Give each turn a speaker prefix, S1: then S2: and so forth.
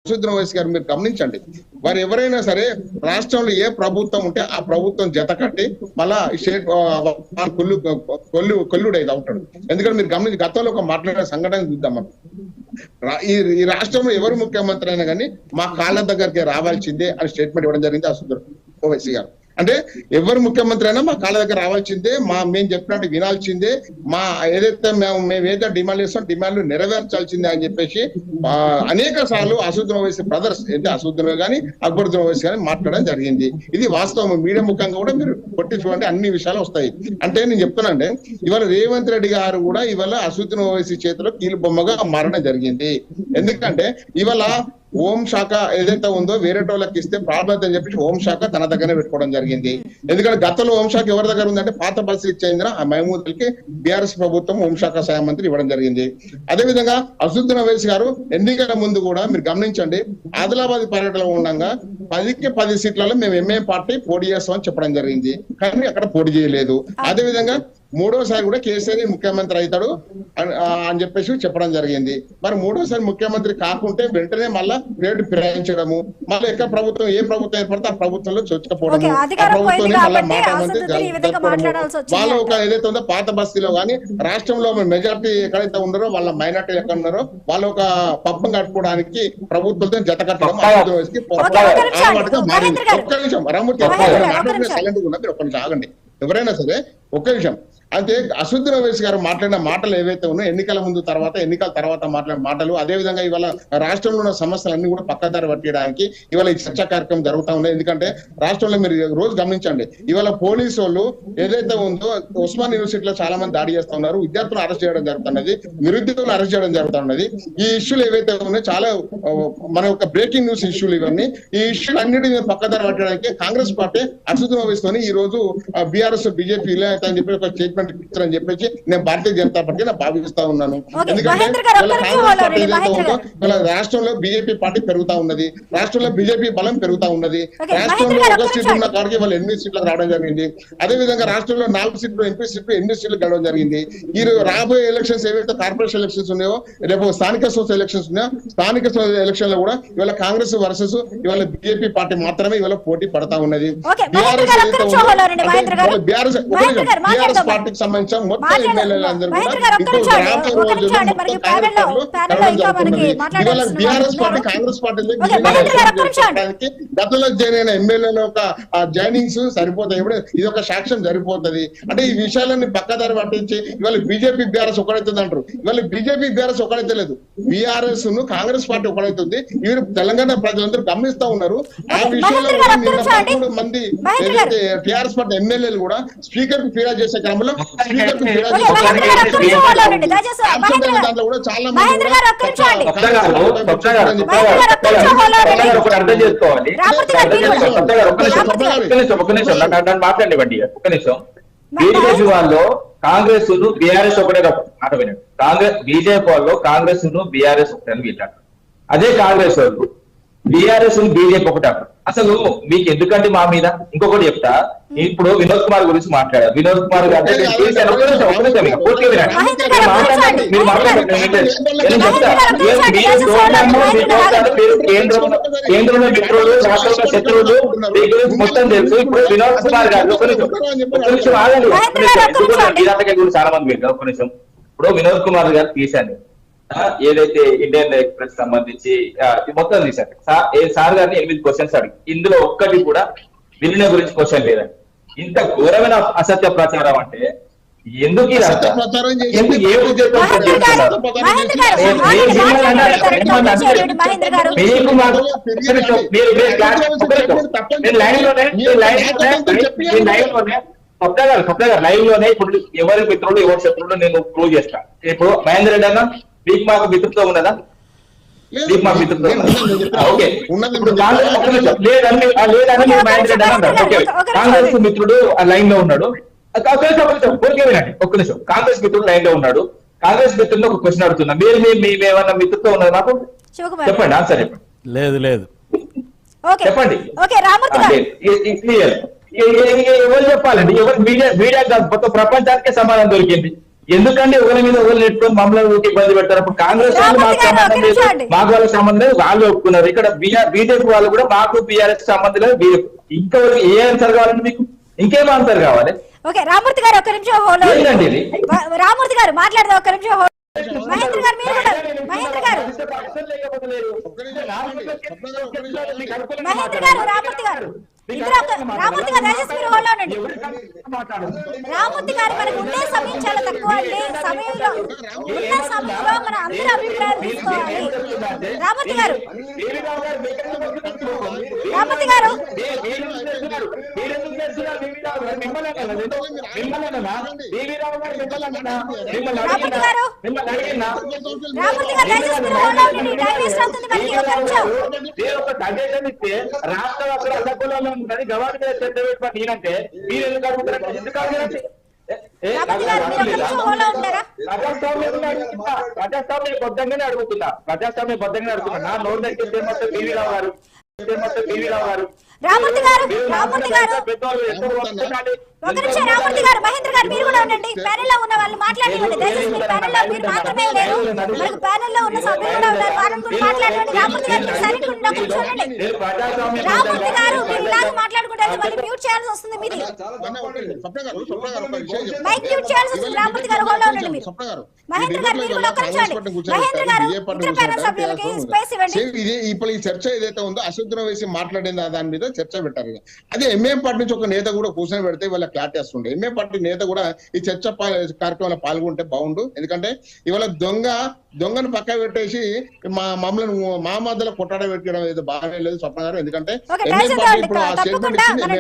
S1: అసదుద్దీన్ ఓవైసీ గారు మీరు గమనించండి, వారు ఎవరైనా సరే రాష్ట్రంలో ఏ ప్రభుత్వం ఉంటే ఆ ప్రభుత్వం జత కట్టి మళ్ళా స్టేట్ కొల్లుడైతే ఉంటాడు. ఎందుకంటే మీరు గమనించి గతంలో ఒక మాట్లాడిన సంఘటన చూద్దాం మనం. ఈ రాష్ట్రంలో ఎవరు ముఖ్యమంత్రి అయినా కానీ మా కాళ్ళ దగ్గరికి రావాల్సిందే అని స్టేట్మెంట్ ఇవ్వడం జరిగింది అసదుద్దీన్ ఓవైసీ గారు. అంటే ఎవరు ముఖ్యమంత్రి అయినా మా కాళ్ళ దగ్గర రావాల్సిందే, మేము చెప్పినట్టు వినాల్సిందే, మా ఏదైతే మేము ఏదైతే డిమాండ్ చేస్తాం డిమాండ్లు నెరవేర్చాల్సిందే అని చెప్పేసి అనేక సార్లు అసదుద్దీన్ ఓవైసీ బ్రదర్స్ అయితే అసదుద్దీన్ కానీ అక్బరుద్దీన్ ఓవైసీ కానీ మాట్లాడడం జరిగింది. ఇది వాస్తవం. మీడియా ముఖంగా కూడా మీరు కొట్టి చూడండి, అన్ని విషయాలు వస్తాయి. అంటే నేను చెప్తున్నానండి, ఇవాళ రేవంత్ రెడ్డి గారు కూడా ఇవాళ అసదుద్దీన్ ఓవైసీ చేతిలో కీలు బొమ్మగా మారడం జరిగింది. ఎందుకంటే ఇవాళ హోం శాఖ ఏదైతే ఉందో వేరే వాళ్ళకి ఇస్తే ప్రాబ్లం అని చెప్పి హోం శాఖ తన దగ్గరనే పెట్టుకోవడం జరిగింది. ఎందుకంటే గతంలో హోం శాఖ ఎవరి దగ్గర ఉందంటే పాత పరిస్థితికి చెందిన ఆ మహమూద్కి బీఆర్ఎస్ ప్రభుత్వం హోంశాఖ సహాయ మంత్రి ఇవ్వడం జరిగింది. అదేవిధంగా అసదుద్దీన్ ఓవైసీ గారు ఎన్నికల ముందు కూడా మీరు గమనించండి, ఆదిలాబాద్ పర్యటనలో ఉండగా 10కి 10 సీట్లలో మేము ఎంఏ పార్టీ పోటీ చేస్తామని చెప్పడం జరిగింది, కానీ అక్కడ పోటీ చేయలేదు. అదేవిధంగా మూడోసారి కూడా కేసీఆర్ ముఖ్యమంత్రి అవుతాడు అని చెప్పేసి చెప్పడం జరిగింది. మరి మూడోసారి ముఖ్యమంత్రి కాకుంటే వెంటనే మళ్ళా రేటు ఫిరాయించడము, మళ్ళీ ఎక్కడ ప్రభుత్వం ఏ ప్రభుత్వం ఏర్పడితే ఆ ప్రభుత్వంలో చొచ్చుకపోవడము, ఆ ప్రభుత్వం మళ్ళీ వాళ్ళ ఒక ఏదైతే ఉందో పాత బస్తీలో కానీ రాష్ట్రంలో మెజార్టీ ఎక్కడైతే ఉన్నారో వాళ్ళ మైనార్టీ ఎక్కడ ఉన్నారో వాళ్ళ ఒక పప్పం కట్టుకోవడానికి ప్రభుత్వంతో జత కట్టడం మారింది. ఒక్క నిమిషం రామూర్తి సైలెంట్ గా మీరు ఒక్క నిమిషం ఆగండి. ఎవరైనా సరే ఒక్క నిమిషం. అంటే అసదుద్దీన్ ఓవైసీ గారు మాట్లాడిన మాటలు ఏవైతే ఉన్నాయో ఎన్నికల ముందు తర్వాత ఎన్నికల తర్వాత మాట్లాడిన మాటలు, అదేవిధంగా ఇవాళ రాష్ట్రంలో ఉన్న సమస్యలన్నీ కూడా పక్కదారి పట్టడానికి ఇవాళ ఈ చర్చా కార్యక్రమం జరుగుతూ ఉన్నాయి. ఎందుకంటే రాష్ట్రంలో మీరు రోజు గమనించండి, ఇవాళ పోలీసు వాళ్ళు ఏదైతే ఉందో ఉస్మాన్ యూనివర్సిటీలో చాలా మంది దాడి చేస్తా ఉన్నారు, విద్యార్థులను అరెస్ట్ చేయడం జరుగుతున్నది, నిరుద్యోగులను అరెస్ట్ చేయడం జరుగుతున్నది. ఈ ఇష్యూలు ఏవైతే ఉన్నాయో చాలా మన యొక్క బ్రేకింగ్ న్యూస్ ఇష్యూలు ఇవన్నీ. ఈ ఇష్యూలు అన్నిటిని పక్కదారి పట్టడానికి కాంగ్రెస్ పార్టీ అసదుద్దీన్ ఓవైసీతోని ఈ రోజు బీఆర్ఎస్ బీజేపీ ఇలా అని చెప్పి ఒక స్టేట్మెంట్ ఇచ్చారని చెప్పేసి నేను భారతీయ జనతా పార్టీ భావిస్తా ఉన్నాను. ఎందుకంటే కాంగ్రెస్ పార్టీ ఏదైతే ఉందో ఇలా రాష్ట్రంలో బీజేపీ పార్టీ పెరుగుతా ఉన్నది, రాష్ట్రంలో బీజేపీ బలం పెరుగుతా ఉన్నది. రాష్ట్రంలో ఒక సీట్లు ఉన్న కాడికి వాళ్ళు 8 సీట్లకు రావడం జరిగింది. అదే విధంగా రాష్ట్రంలో 4 సీట్లు ఎంపీ సీట్లు 8 సీట్లు గెలవడం జరిగింది. ఈ రాబోయే ఎలక్షన్స్ ఏవైతే కార్పొరేషన్ ఎలక్షన్స్ ఉన్నాయో, రేపు స్థానిక సంస్థ ఎలక్షన్స్ ఉన్నాయో, స్థానిక ఎలక్షన్ లో కూడా ఇవాళ కాంగ్రెస్ వర్సెస్ ఇవాళ బీజేపీ పార్టీ మాత్రమే ఇవాళ పోటీ పడతా ఉన్నది. బీఆర్ఎస్ ఏదైతే ఉందో బీఆర్ఎస్ పార్టీకి సంబంధించిన మొత్తం ఎమ్మెల్యేలందరూ కూడా రాబోయే రోజుల్లో ఇవాళ బీఆర్ఎస్ పార్టీ కాంగ్రెస్ పార్టీ గతంలో జాయిన్ అయిన ఎమ్మెల్యేల యొక్క జాయినింగ్స్ సరిపోతాయి. ఇప్పుడు ఇది ఒక సాక్ష్యం సరిపోతుంది. అంటే ఈ విషయాలన్నీ పక్కదారి పట్టించి ఇవాళ బీజేపీ బీఆర్ఎస్ ఒకడైతుంది అంటారు. ఇవాళ బీజేపీ బీఆర్ఎస్ ఒకడైతే లేదు, బీఆర్ఎస్ ను కాంగ్రెస్ పార్టీ ఒకడైతుంది. ఇవి తెలంగాణ ప్రజలందరూ గమనిస్తా ఉన్నారు. ఆ విషయంలో కూడా నిన్న 13 మంది ఏదైతే టీఆర్ఎస్ పార్టీ ఎమ్మెల్యేలు కూడా స్పీకర్ కు ఫిర్యాదు చేసే క్రమంలో స్పీకర్ కు ఫిర్యాదు దాంట్లో కూడా చాలా మంది
S2: అర్థం చేసుకోవాలి. మాట్లాడండి ఒక్క నిమిషం. బీజేపీ వాళ్ళు కాంగ్రెస్ ను బీఆర్ఎస్ ఒకటే మాట వినండి. బీజేపీ వాళ్ళు కాంగ్రెస్ ను బీఆర్ఎస్ ఒకటే అని వీళ్ళారు. అదే కాంగ్రెస్ వాళ్ళు బీఆర్ఎస్ ను బీజేపీ ఒకటే. అసలు మీకు ఎందుకంటే మా మీద ఇంకొకటి చెప్తా. ఇప్పుడు వినోద్ కుమార్ గురించి మాట్లాడారు. వినోద్ కుమార్ గారు కేంద్రంలో మిత్రులు రాష్ట్రంలో శత్రువులు మొత్తం తెలుసు. ఇప్పుడు వినోద్ కుమార్ గారు చాలా మంది పెట్టారు. ఒక నిమిషం. ఇప్పుడు వినోద్ కుమార్ గారు తీశాను ఏదైతే ఇండియన్ ఎక్స్ప్రెస్ సంబంధించి మొత్తం తీశారు. సార్ గారిని 8 క్వశ్చన్స్ అడిగి ఇందులో ఒక్కటి కూడా విలీన గురించి క్వశ్చన్ లేదండి. ఇంత ఘోరమైన అసత్య ప్రచారం అంటే ఎందుకు లైవ్ లోనే ఇప్పుడు ఎవరి మిత్రులు ఎవరి శత్రువులు నేను ప్రూవ్ చేస్తాను. ఇప్పుడు మహేందర్ రెడ్డి అన్న మీకు మాకు మిత్రుత్వం ఉన్నదా? మీకు మాకు మిత్రుత్వం ఓకే. లేదని మహేందర్ రెడ్డి అన్నారు. ఓకే, కాంగ్రెస్ మిత్రుడు ఆ లైన్ లో ఉన్నాడు. వినండి ఒక్క నిమిషం. కాంగ్రెస్ మిత్రుడు లైన్ లో ఉన్నాడు. కాంగ్రెస్ మిత్రుడు ఒక క్వశ్చన్ అడుగుతున్నా. మీరు ఏమన్నా మిత్రుత్వం ఉన్నది నాకు చెప్పండి, ఆన్సర్ చెప్పండి.
S3: లేదు లేదు
S2: చెప్పండి. క్లియర్. ఎవరు చెప్పాలండి? ఎవరు మీడియా మొత్తం ప్రపంచానికే సమాధానం దొరికింది. ఎందుకంటే ఒకరి మీద ఒకరు నెట్టుకొని మమ్మల్ని ఊరికి ఇబ్బంది పెడతారు. అప్పుడు కాంగ్రెస్ వాళ్ళు మాకు సంబంధం లేదు, మాకు వాళ్ళకి సంబంధం లేదు, వాళ్ళు ఒప్పుకున్నారు. ఇక్కడ బీజేపీ వాళ్ళు కూడా మాకు బీఆర్ఎస్ సంబంధం లేదు. ఇంకా ఏ ఆన్సర్ కావాలండి మీకు? ఇంకేం ఆన్సర్ కావాలి?
S3: ఓకే రామూర్తి గారు ఒక నిమిషం హోల్డ్
S2: ఏంటండి ఇది?
S3: రామూర్తి గారు మాట్లాడదాం ఒక నిమిషం హోల్డ్. మహేంద్ర గారు మీరు కూడా మహేంద్ర గారు మహేంద్ర గారు రామూర్తి గారు ఇద్దరు రామూర్తి గారు దయచేసి మీరు హోల్డ్ ఉండండి. రామూర్తి గారు మనకు ఉండే సమయం చాలా తక్కువ అండి. సమయంలో ఉన్న సమయంలో మన అందరి అభిప్రాయాలు తీసుకోవాలి. రామూర్తి గారు రామూర్తి గారు రామూర్తి గారు రామూర్తి గారు దయచేసి మీరు హోల్డ్ ఉండండి. టైం వేస్ట్ అవుతుంది మనకి. ఒక నిమిషం
S2: రాష్ట్రం అక్కడ అడ్డగోళంలో ఉంటుంది. గవర్నమెంట్ మీద చర్చ పెట్టుకోండి. నేనంటే మీరు ఎందుకు అడుగుతారు? ఎందుకు అడగరండి?
S3: రామూర్తి గారు మీరు ఒక నిమిషం హోల్డ్ ఉంటారా?
S2: ప్రజాస్వామ్యబద్ధంగానే అడుగుతున్నా. ప్రజాస్వామ్యబద్ధంగానే అడుగుతున్నా. నా నోరు దగ్గర మొత్తం బీవీ రావు గారు.
S3: రామూర్తి గారు రామూర్తి గారు ఒక నిమిషం రామూర్తి గారు మహేంద్ర గారు మీరు కూడా ఉండండి. ప్యానెల్ లో ఉన్న వాళ్ళు మాట్లాడండి. దయచేసి మీరు ప్యానెల్ లో మీరు మాత్రమే లేరు, మనకు ప్యానెల్ లో ఉన్న సభ్యులు కూడా ఉన్నారు. వారం కూడా మాట్లాడండి. రామూర్తి గారు మీరు సైలెంట్ ఉండండి. ఒక నిమిషం ఉండండి. రామూర్తి గారు మీరు ఇలాగ మాట్లాడుకుంటే మళ్ళీ మ్యూట్ చేయాల్సి వస్తుంది. మీది మైక్ మ్యూట్ చేయాల్సి వస్తుంది. రామూర్తి గారు హోల్డ్ ఉండండి. మీరు మహేంద్ర గారు మీరు కూడా ఒక నిమిషం అండి. మహేంద్ర గారు ఇతర ప్యానెల్ సభ్యులకి స్పేస్ ఇవ్వండి.
S1: ఇప్పుడు ఈ చర్చ ఏదైతే ఉందో అసంతృప్తి వేసి మాట్లాడిన దాని మీద చర్చ పెట్టారు. అదే ఎంఏఎం పార్టీ నుంచి ఒక నేత కూడా కూర్చొని పెడితే వాళ్ళ క్లారిటీ వస్తుండే. ఎంఏఎం పార్టీ నేత కూడా ఈ చర్చ కార్యక్రమంలో పాల్గొంటే బాగుండు. ఎందుకంటే ఇవాళ దొంగను పక్క పెట్టేసి మమ్మల్ని మా మధ్యలో కొట్టాడ పెట్టడం ఏదో బాగానే లేదు స్వప్న గారు. ఎందుకంటే ఎంఏఎం పార్టీ ఇప్పుడు ఆ స్టేట్మెంట్ ఇచ్చింది.